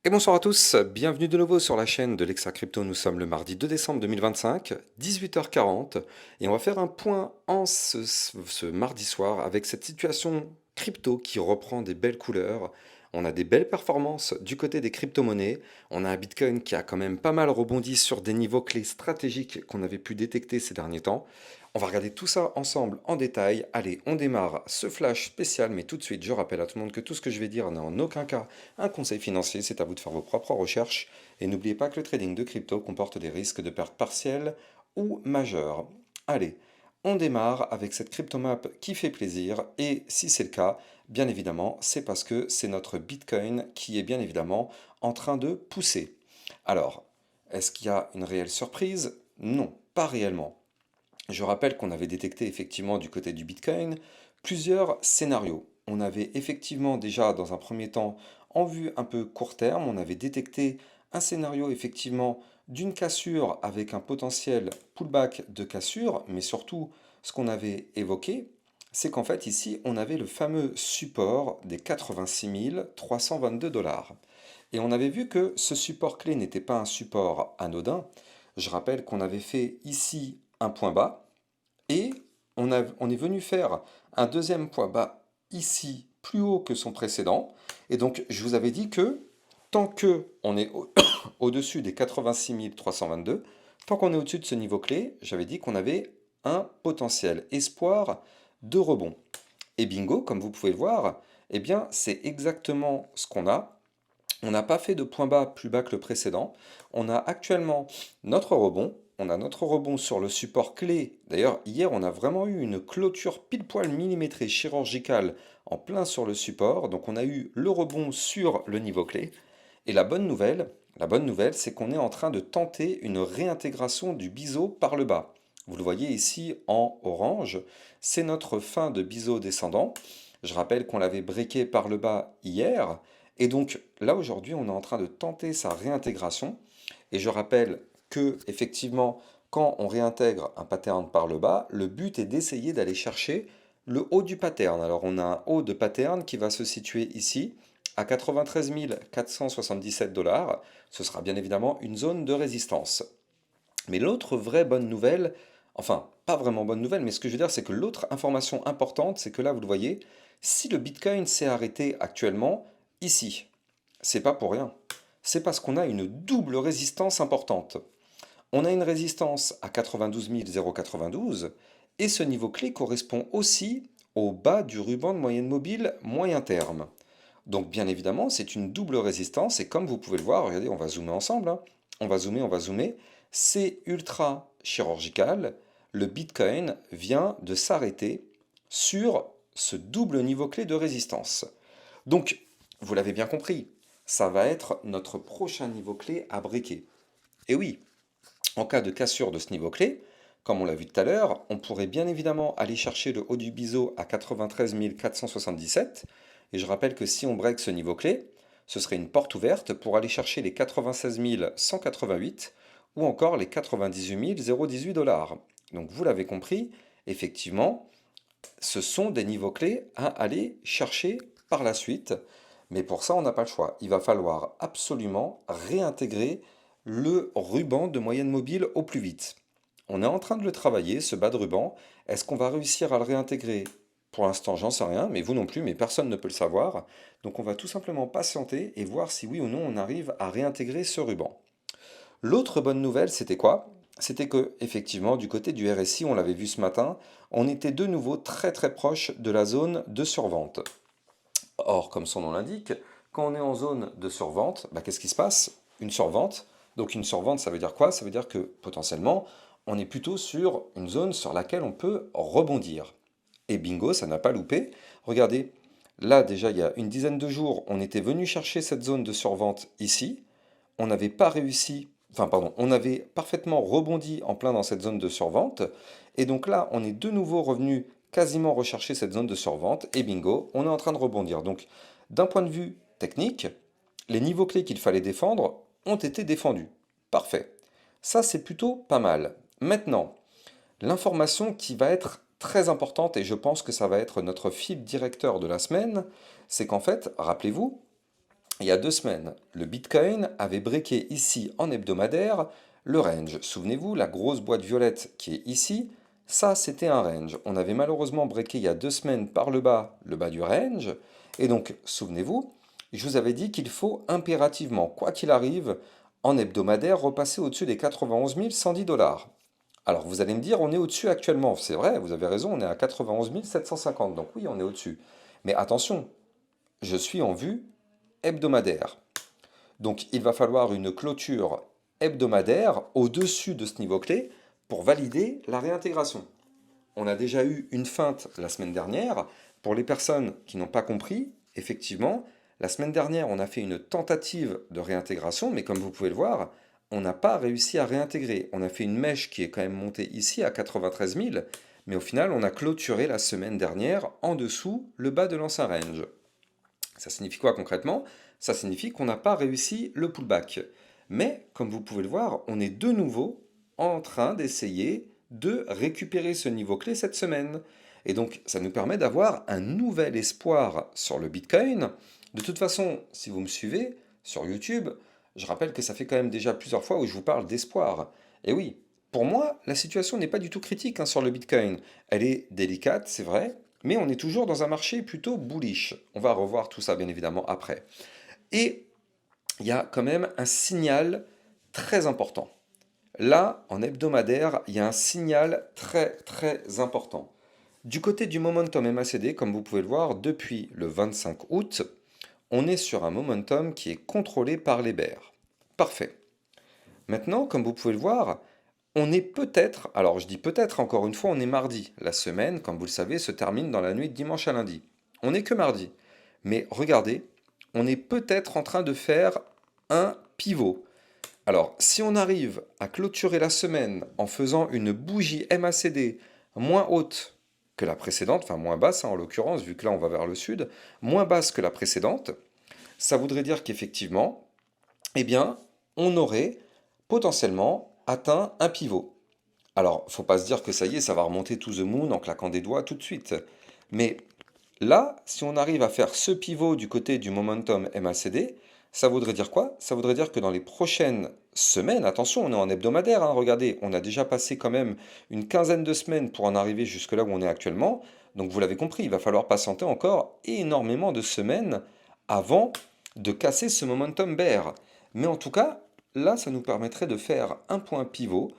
Et bonsoir à tous, bienvenue de nouveau sur la chaîne de l'Extra Crypto. Nous sommes le mardi 2 décembre 2025, 18h40, et on va faire un point en ce mardi soir avec cette situation crypto qui reprend des belles couleurs. On a des belles performances du côté des crypto-monnaies. On a un Bitcoin qui a quand même pas mal rebondi sur des niveaux clés stratégiques qu'on avait pu détecter ces derniers temps. On va regarder tout ça ensemble en détail. Allez, on démarre ce flash spécial, mais tout de suite, je rappelle à tout le monde que tout ce que je vais dire n'est en aucun cas un conseil financier, c'est à vous de faire vos propres recherches. Et n'oubliez pas que le trading de crypto comporte des risques de perte partielle ou majeure. Allez, on démarre avec cette cryptomap qui fait plaisir. Et si c'est le cas, bien évidemment, c'est parce que c'est notre Bitcoin qui est bien évidemment en train de pousser. Alors, est-ce qu'il y a une réelle surprise? Non, pas réellement. Je rappelle qu'on avait détecté effectivement du côté du Bitcoin plusieurs scénarios. On avait effectivement déjà dans un premier temps, en vue un peu court terme, on avait détecté un scénario effectivement d'une cassure avec un potentiel pullback de cassure, mais surtout ce qu'on avait évoqué, c'est qu'en fait ici on avait le fameux support des 86 322 dollars. Et on avait vu que ce support clé n'était pas un support anodin. Je rappelle qu'on avait fait ici un point bas, et on est venu faire un deuxième point bas ici, plus haut que son précédent. Et donc, je vous avais dit que tant que on est au-dessus des 86 322, tant qu'on est au-dessus de ce niveau clé, j'avais dit qu'on avait un potentiel espoir de rebond. Et bingo, comme vous pouvez le voir, eh bien, c'est exactement ce qu'on a. On n'a pas fait de point bas plus bas que le précédent. On a actuellement notre rebond. On a notre rebond sur le support clé. D'ailleurs, hier, on a vraiment eu une clôture pile poil millimétrée chirurgicale en plein sur le support. Donc, on a eu le rebond sur le niveau clé. Et la bonne nouvelle, c'est qu'on est en train de tenter une réintégration du biseau par le bas. Vous le voyez ici en orange. C'est notre fin de biseau descendant. Je rappelle qu'on l'avait breaké par le bas hier. Et donc là aujourd'hui, on est en train de tenter sa réintégration. Et je rappelle que effectivement, quand on réintègre un pattern par le bas, le but est d'essayer d'aller chercher le haut du pattern. Alors on a un haut de pattern qui va se situer ici à 93 477 dollars. Ce sera bien évidemment une zone de résistance. Mais l'autre vraie bonne nouvelle, enfin pas vraiment bonne nouvelle, mais ce que je veux dire c'est que l'autre information importante, c'est que là vous le voyez, si le Bitcoin s'est arrêté actuellement ici, c'est pas pour rien. C'est parce qu'on a une double résistance importante. On a une résistance à 92 092 et ce niveau clé correspond aussi au bas du ruban de moyenne mobile moyen terme. Donc bien évidemment, c'est une double résistance et comme vous pouvez le voir, regardez, on va zoomer ensemble, hein. On va zoomer. C'est ultra chirurgical. Le Bitcoin vient de s'arrêter sur ce double niveau clé de résistance. Donc, vous l'avez bien compris, ça va être notre prochain niveau clé à briquer. Et oui, en cas de cassure de ce niveau clé, comme on l'a vu tout à l'heure, on pourrait bien évidemment aller chercher le haut du biseau à 93 477. Et je rappelle que si on break ce niveau clé, ce serait une porte ouverte pour aller chercher les 96 188 ou encore les 98 018 dollars. Donc vous l'avez compris, effectivement, ce sont des niveaux clés à aller chercher par la suite. Mais pour ça, on n'a pas le choix. Il va falloir absolument réintégrer le ruban de moyenne mobile au plus vite. On est en train de le travailler, ce bas de ruban. Est-ce qu'on va réussir à le réintégrer? Pour l'instant, j'en sais rien, mais vous non plus, mais personne ne peut le savoir. Donc on va tout simplement patienter et voir si oui ou non on arrive à réintégrer ce ruban. L'autre bonne nouvelle, c'était quoi? C'était que, effectivement, du côté du RSI, on l'avait vu ce matin, on était de nouveau très très proche de la zone de survente. Or, comme son nom l'indique, quand on est en zone de survente, bah, qu'est-ce qui se passe? Une survente. Donc une survente, ça veut dire quoi? Ça veut dire que potentiellement, on est plutôt sur une zone sur laquelle on peut rebondir. Et bingo, ça n'a pas loupé. Regardez, là déjà, il y a une dizaine de jours, on était venu chercher cette zone de survente ici. On n'avait pas réussi, enfin pardon, on avait parfaitement rebondi en plein dans cette zone de survente. Et donc là, on est de nouveau revenu quasiment rechercher cette zone de survente. Et bingo, on est en train de rebondir. Donc d'un point de vue technique, les niveaux clés qu'il fallait défendre ont été défendus. Parfait. Ça, c'est plutôt pas mal. Maintenant, l'information qui va être très importante, et je pense que ça va être notre fil directeur de la semaine, c'est qu'en fait, rappelez-vous, il y a 2 semaines, le Bitcoin avait breaké ici en hebdomadaire le range. Souvenez-vous, la grosse boîte violette qui est ici, ça c'était un range. On avait malheureusement breaké il y a 2 semaines par le bas du range. Et donc, souvenez-vous, je vous avais dit qu'il faut impérativement, quoi qu'il arrive, en hebdomadaire, repasser au-dessus des 91 110 dollars. Alors vous allez me dire, on est au-dessus actuellement. C'est vrai, vous avez raison, on est à 91 750. Donc oui, on est au-dessus. Mais attention, je suis en vue hebdomadaire. Donc il va falloir une clôture hebdomadaire au-dessus de ce niveau clé pour valider la réintégration. On a déjà eu une feinte la semaine dernière. Pour les personnes qui n'ont pas compris, effectivement, la semaine dernière, on a fait une tentative de réintégration, mais comme vous pouvez le voir, on n'a pas réussi à réintégrer. On a fait une mèche qui est quand même montée ici à 93 000, mais au final, on a clôturé la semaine dernière en dessous le bas de l'ancien range. Ça signifie quoi concrètement? Ça signifie qu'on n'a pas réussi le pullback. Mais, comme vous pouvez le voir, on est de nouveau en train d'essayer de récupérer ce niveau clé cette semaine. Et donc, ça nous permet d'avoir un nouvel espoir sur le Bitcoin. De toute façon, si vous me suivez sur YouTube, je rappelle que ça fait quand même déjà plusieurs fois où je vous parle d'espoir. Et oui, pour moi, la situation n'est pas du tout critique sur le Bitcoin. Elle est délicate, c'est vrai, mais on est toujours dans un marché plutôt bullish. On va revoir tout ça bien évidemment après. Et il y a quand même un signal très important. Là, en hebdomadaire, il y a un signal très très important. Du côté du momentum MACD, comme vous pouvez le voir, depuis le 25 août, on est sur un momentum qui est contrôlé par les bears. Parfait. Maintenant, comme vous pouvez le voir, on est peut-être, alors je dis peut-être encore une fois, on est mardi. La semaine, comme vous le savez, se termine dans la nuit de dimanche à lundi. On n'est que mardi. Mais regardez, on est peut-être en train de faire un pivot. Alors, si on arrive à clôturer la semaine en faisant une bougie MACD moins haute que la précédente, enfin moins basse en l'occurrence, vu que là on va vers le sud, moins basse que la précédente, ça voudrait dire qu'effectivement, eh bien, on aurait potentiellement atteint un pivot. Alors, faut pas se dire que ça y est, ça va remonter to the moon en claquant des doigts tout de suite. Mais là, si on arrive à faire ce pivot du côté du momentum MACD, ça voudrait dire quoi? Ça voudrait dire que dans les prochaines semaines, attention, on est en hebdomadaire, regardez, on a déjà passé quand même une quinzaine de semaines pour en arriver jusque là où on est actuellement. Donc vous l'avez compris, il va falloir patienter encore énormément de semaines avant de casser ce momentum bear. Mais en tout cas, là, ça nous permettrait de faire un point pivot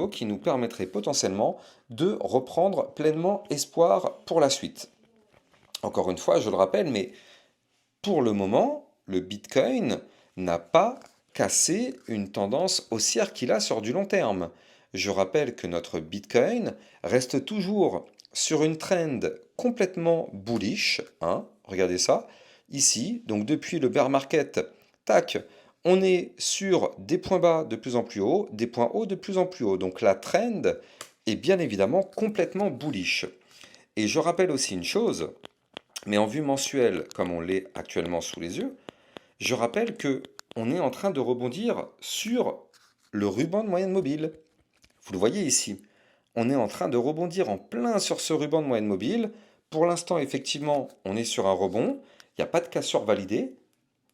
qui nous permettrait potentiellement de reprendre pleinement espoir pour la suite. Encore une fois, je le rappelle, mais pour le moment, le Bitcoin n'a pas cassé une tendance haussière qu'il a sur du long terme. Je rappelle que notre Bitcoin reste toujours sur une trend complètement bullish, regardez ça, ici, donc depuis le bear market, tac, on est sur des points bas de plus en plus hauts, des points hauts de plus en plus hauts. Donc la trend est bien évidemment complètement bullish. Et je rappelle aussi une chose, mais en vue mensuelle, comme on l'est actuellement sous les yeux, je rappelle que on est en train de rebondir sur le ruban de moyenne mobile. Vous le voyez ici. On est en train de rebondir en plein sur ce ruban de moyenne mobile. Pour l'instant, effectivement, on est sur un rebond. Il n'y a pas de cassure validée.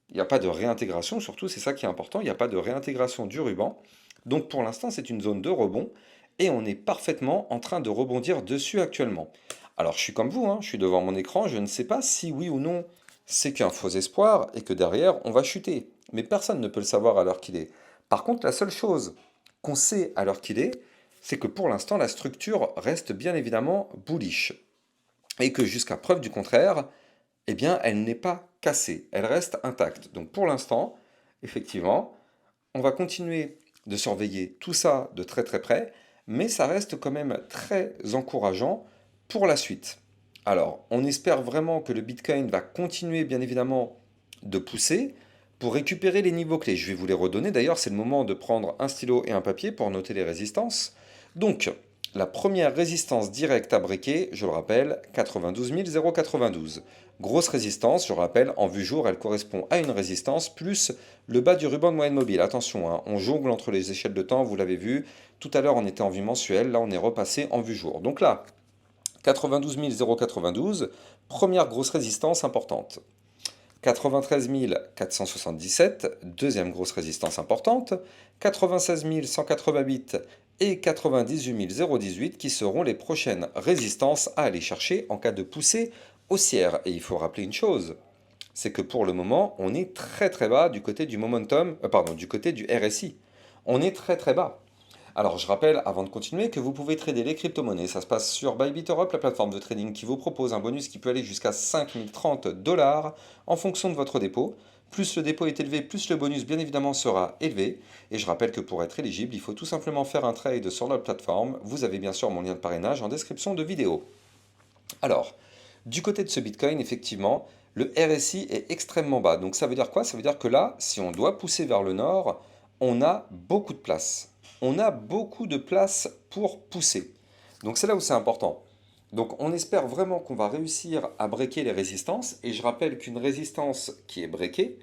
Il n'y a pas de réintégration, surtout, c'est ça qui est important. Il n'y a pas de réintégration du ruban. Donc pour l'instant, c'est une zone de rebond. Et on est parfaitement en train de rebondir dessus actuellement. Alors je suis comme vous, je suis devant mon écran, je ne sais pas si oui ou non c'est qu'un faux espoir et que derrière on va chuter. Mais personne ne peut le savoir à l'heure qu'il est. Par contre, la seule chose qu'on sait à l'heure qu'il est, c'est que pour l'instant la structure reste bien évidemment bullish. Et que jusqu'à preuve du contraire, eh bien elle n'est pas cassée, elle reste intacte. Donc pour l'instant, effectivement, on va continuer de surveiller tout ça de très très près, mais ça reste quand même très encourageant pour la suite. Alors, on espère vraiment que le Bitcoin va continuer bien évidemment de pousser pour récupérer les niveaux clés. Je vais vous les redonner. D'ailleurs, c'est le moment de prendre un stylo et un papier pour noter les résistances. Donc, la première résistance directe à breaker, je le rappelle, 92 092. Grosse résistance, je rappelle, en vue jour, elle correspond à une résistance plus le bas du ruban de moyenne mobile. Attention, on jongle entre les échelles de temps, vous l'avez vu. Tout à l'heure, on était en vue mensuelle, là, on est repassé en vue jour. Donc là, 92 092, première grosse résistance importante. 93 477, deuxième grosse résistance importante, 96 188 et 98 018 qui seront les prochaines résistances à aller chercher en cas de poussée haussière. Et il faut rappeler une chose, c'est que pour le moment, on est très très bas du côté du momentum, du côté du RSI. On est très très bas. Alors je rappelle, avant de continuer, que vous pouvez trader les crypto-monnaies. Ça se passe sur Bybit Europe, la plateforme de trading qui vous propose un bonus qui peut aller jusqu'à 5030 dollars en fonction de votre dépôt. Plus le dépôt est élevé, plus le bonus bien évidemment sera élevé. Et je rappelle que pour être éligible, il faut tout simplement faire un trade sur notre plateforme. Vous avez bien sûr mon lien de parrainage en description de vidéo. Alors, du côté de ce Bitcoin, effectivement, le RSI est extrêmement bas. Donc ça veut dire quoi? Ça veut dire que là, si on doit pousser vers le nord, on a beaucoup de place. On a beaucoup de place pour pousser. Donc c'est là où c'est important. Donc on espère vraiment qu'on va réussir à breaker les résistances. Et je rappelle qu'une résistance qui est breakée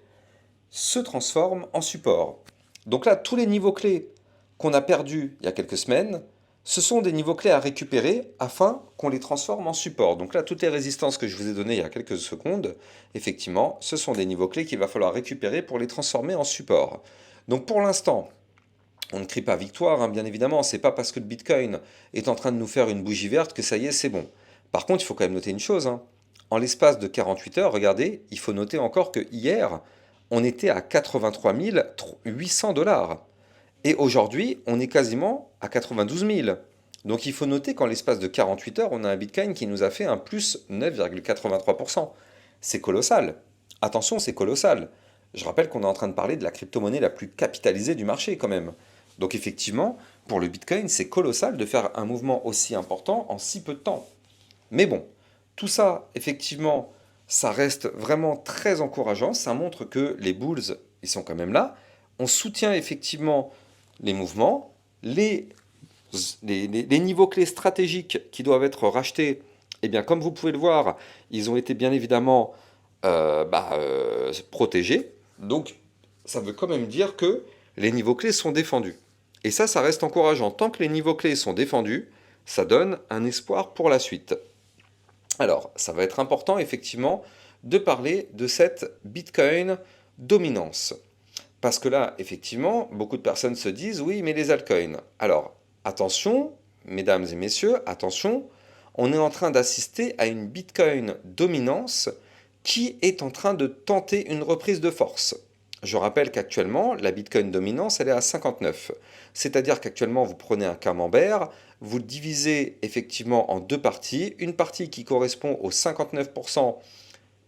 se transforme en support. Donc là, tous les niveaux clés qu'on a perdus il y a quelques semaines, ce sont des niveaux clés à récupérer afin qu'on les transforme en support. Donc là, toutes les résistances que je vous ai données il y a quelques secondes, effectivement, ce sont des niveaux clés qu'il va falloir récupérer pour les transformer en support. Donc pour l'instant, on ne crie pas victoire, hein, bien évidemment. C'est pas parce que le Bitcoin est en train de nous faire une bougie verte que ça y est, c'est bon. Par contre, il faut quand même noter une chose, hein. En l'espace de 48 heures, regardez, il faut noter encore que hier, on était à 83 800 dollars. Et aujourd'hui, on est quasiment à 92 000. Donc il faut noter qu'en l'espace de 48 heures, on a un Bitcoin qui nous a fait un plus 9,83%. C'est colossal. Attention, c'est colossal. Je rappelle qu'on est en train de parler de la crypto-monnaie la plus capitalisée du marché quand même. Donc effectivement, pour le Bitcoin, c'est colossal de faire un mouvement aussi important en si peu de temps. Mais bon, tout ça, effectivement, ça reste vraiment très encourageant. Ça montre que les bulls, ils sont quand même là. On soutient effectivement les mouvements, les niveaux clés stratégiques qui doivent être rachetés. Eh bien, comme vous pouvez le voir, ils ont été bien évidemment protégés. Donc, ça veut quand même dire que les niveaux clés sont défendus. Et ça reste encourageant. Tant que les niveaux clés sont défendus, ça donne un espoir pour la suite. Alors, ça va être important, effectivement, de parler de cette Bitcoin dominance. Parce que là, effectivement, beaucoup de personnes se disent, oui, mais les altcoins. Alors, attention, mesdames et messieurs, attention, on est en train d'assister à une Bitcoin dominance qui est en train de tenter une reprise de force. Je rappelle qu'actuellement, la Bitcoin dominance, elle est à 59. C'est-à-dire qu'actuellement, vous prenez un camembert, vous le divisez effectivement en deux parties. Une partie qui correspond aux 59%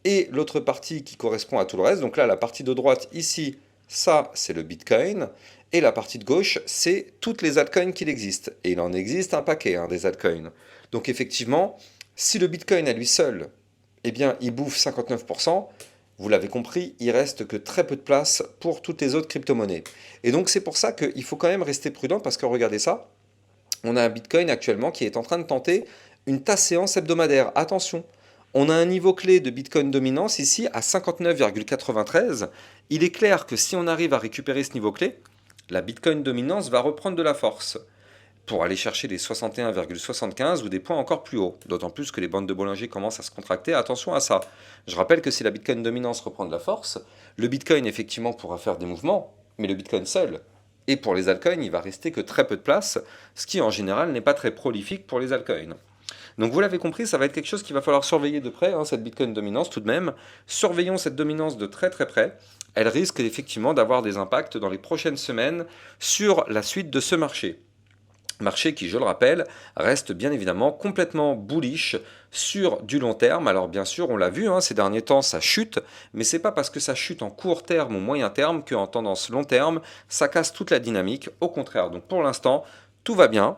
et l'autre partie qui correspond à tout le reste. Donc là, la partie de droite ici, ça, c'est le Bitcoin. Et la partie de gauche, c'est toutes les altcoins qu'il existe. Et il en existe un paquet, hein, des altcoins. Donc effectivement, si le Bitcoin à lui seul, eh bien, il bouffe 59%, vous l'avez compris, il reste que très peu de place pour toutes les autres crypto-monnaies. Et donc c'est pour ça qu'il faut quand même rester prudent parce que regardez ça, on a un Bitcoin actuellement qui est en train de tenter une séance hebdomadaire. Attention, on a un niveau clé de Bitcoin dominance ici à 59,93. Il est clair que si on arrive à récupérer ce niveau clé, la Bitcoin dominance va reprendre de la force pour aller chercher les 61,75 ou des points encore plus hauts. D'autant plus que les bandes de Bollinger commencent à se contracter. Attention à ça. Je rappelle que si la Bitcoin dominance reprend de la force, le Bitcoin effectivement pourra faire des mouvements, mais le Bitcoin seul. Et pour les altcoins, il va rester que très peu de place, ce qui en général n'est pas très prolifique pour les altcoins. Donc vous l'avez compris, ça va être quelque chose qu'il va falloir surveiller de près, hein, cette Bitcoin dominance tout de même. Surveillons cette dominance de très très près. Elle risque effectivement d'avoir des impacts dans les prochaines semaines sur la suite de ce marché. Marché qui, je le rappelle, reste bien évidemment complètement bullish sur du long terme. Alors bien sûr, on l'a vu, hein, ces derniers temps, ça chute, mais c'est pas parce que ça chute en court terme ou moyen terme qu'en tendance long terme, ça casse toute la dynamique. Au contraire, donc pour l'instant, tout va bien.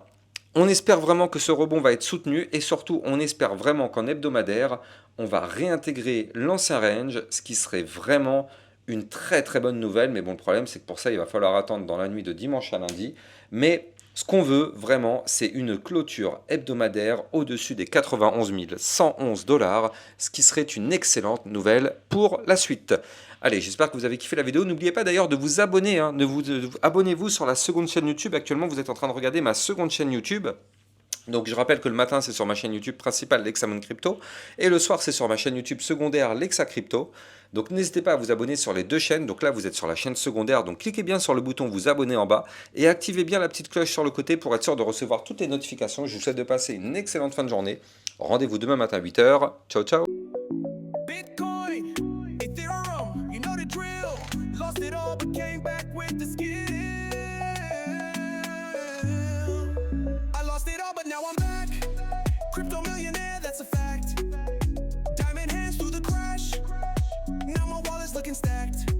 On espère vraiment que ce rebond va être soutenu et surtout, on espère vraiment qu'en hebdomadaire, on va réintégrer l'ancien range, ce qui serait vraiment une très très bonne nouvelle. Mais bon, le problème, c'est que pour ça, il va falloir attendre dans la nuit de dimanche à lundi. Mais ce qu'on veut vraiment, c'est une clôture hebdomadaire au-dessus des 91 111 dollars, ce qui serait une excellente nouvelle pour la suite. Allez, j'espère que vous avez kiffé la vidéo. N'oubliez pas d'ailleurs de vous abonner. Abonnez-vous sur la seconde chaîne YouTube. Actuellement, vous êtes en train de regarder ma seconde chaîne YouTube. Donc je rappelle que le matin c'est sur ma chaîne YouTube principale Lexamon Crypto et le soir c'est sur ma chaîne YouTube secondaire Lexa Crypto. Donc n'hésitez pas à vous abonner sur les deux chaînes. Donc là vous êtes sur la chaîne secondaire, donc cliquez bien sur le bouton vous abonner en bas et activez bien la petite cloche sur le côté pour être sûr de recevoir toutes les notifications. Je vous souhaite de passer une excellente fin de journée. Rendez-vous demain matin à 8h. Ciao ciao. Bitcoin, Ethereum, you know the drill. Lost it all but came back with the skill. I lost it all but now I'm back. Crypto millionaire, that's a fact. Diamond hands through the crash. Now my wallet's looking stacked.